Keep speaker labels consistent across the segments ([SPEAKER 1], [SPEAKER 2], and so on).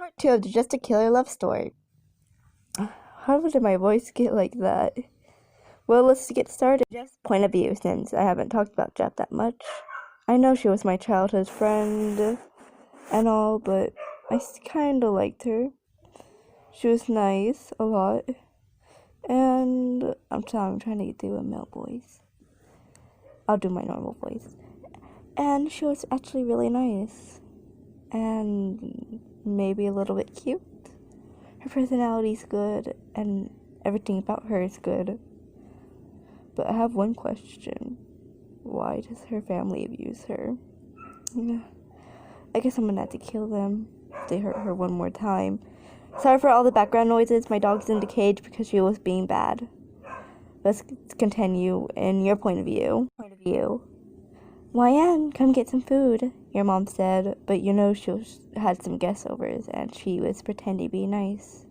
[SPEAKER 1] Part 2 of the Just a Killer love story. How did my voice get like that? Well, let's get started. Jeff's point of view, since I haven't talked about Jeff that much. I know she was my childhood friend and all, but I kinda liked her. She was nice, a lot. And I'm trying to do a male voice. I'll do my normal voice. And she was actually really nice. And maybe a little bit cute. Her personality's good, and everything about her is good. But I have one question. Why does her family abuse her? I guess I'm gonna have to kill them if they hurt her one more time. Sorry for all the background noises. My dog's in the cage because she was being bad. Let's continue in your point of view. YN, come get some food, your mom said, but you know she had some guest overs and she was pretending to be nice.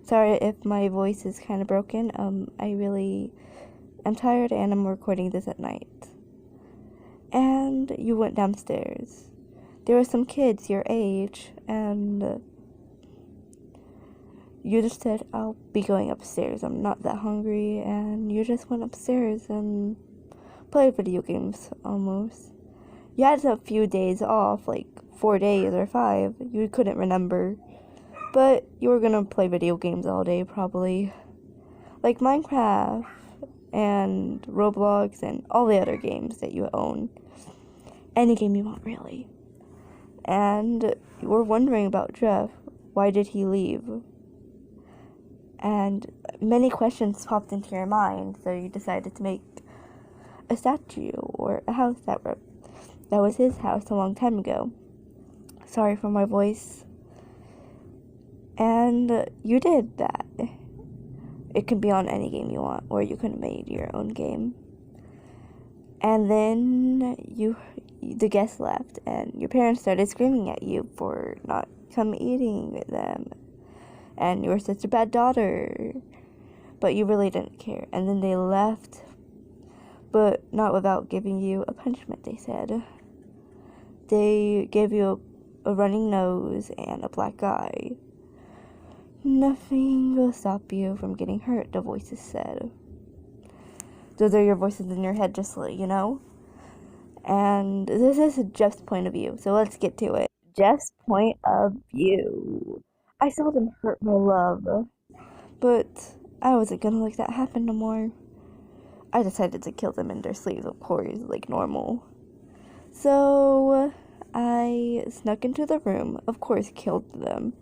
[SPEAKER 1] Sorry if my voice is kind of broken. I'm tired and I'm recording this at night. And you went downstairs. There were some kids your age, and you just said, I'll be going upstairs. I'm not that hungry, and you just went upstairs and played video games, almost. You had a few days off, like 4 days or 5. You couldn't remember. But you were gonna play video games all day, probably. Like Minecraft and Roblox and all the other games that you own. Any game you want, really. And you were wondering about Jeff. Why did he leave? And many questions popped into your mind, so you decided to make a statue or a house that was his house a long time ago. Sorry for my voice. And you did that. It can be on any game you want, or you could have made your own game. And then the guests left, and your parents started screaming at you for not come eating with them. And you were such a bad daughter. But you really didn't care. And then they left, but not without giving you a punishment, they said. They gave you a running nose and a black eye. Nothing will stop you from getting hurt, the voices said. Those are your voices in your head, just so you know. And this is Jeff's point of view, so let's get to it. Jeff's point of view. I saw them hurt my love, but I wasn't gonna let that happen no more. I decided to kill them in their sleeves, of course, like normal. So I snuck into the room, of course killed them,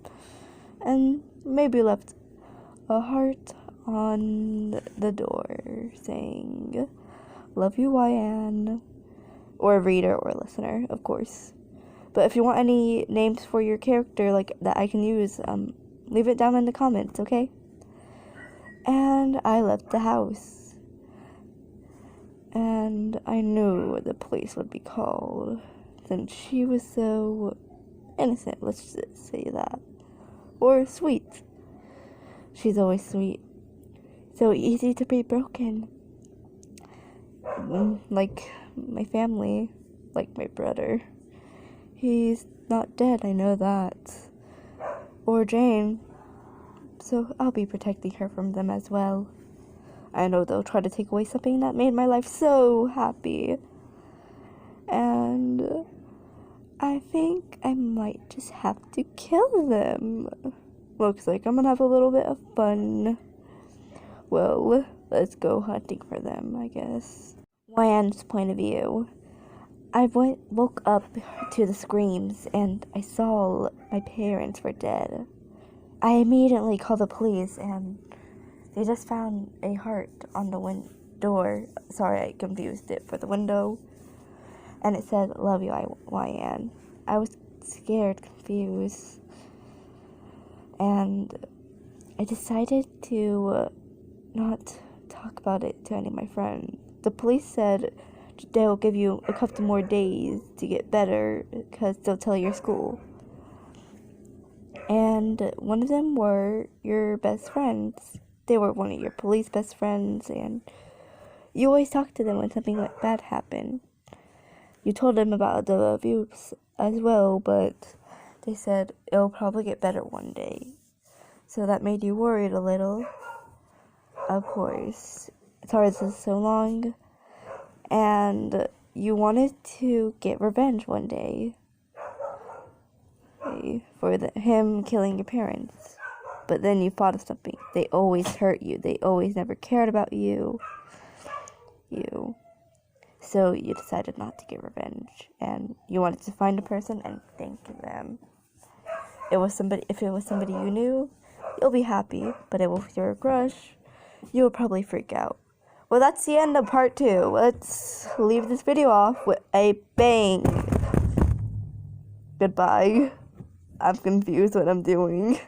[SPEAKER 1] and maybe left a heart on the door saying, love you, YN, or reader or listener, of course. But if you want any names for your character like that I can use, leave it down in the comments, okay? And I left the house. And I knew the police would be called, since she was so innocent, let's just say that. Or sweet. She's always sweet. So easy to be broken. Like my family, like my brother. He's not dead, I know that. Or Jane. So I'll be protecting her from them as well. I know they'll try to take away something that made my life so happy. And I think I might just have to kill them. Looks like I'm gonna have a little bit of fun. Well, let's go hunting for them, I guess. YN's point of view. I woke up to the screams and I saw my parents were dead. I immediately called the police and they just found a heart on the door. Sorry, I confused it for the window. And it said, love you, YN. I was scared, confused. And I decided to not talk about it to any of my friends. The police said they'll give you a couple more days to get better because they'll tell your school. And one of them were your best friends. They were one of your police best friends, and you always talk to them when something like bad happened. You told them about the abuse as well, but They said it'll probably get better one day. So that made you worried a little. Of course. Sorry this is so long. And you wanted to get revenge one day. For him killing your parents. But then you thought of something. They always hurt you. They always never cared about you. So you decided not to get revenge. And you wanted to find a person and thank them. If it was somebody you knew, you'll be happy. But if it was your crush, you'll probably freak out. Well, that's the end of part 2. Let's leave this video off with a bang. Goodbye. I'm confused what I'm doing.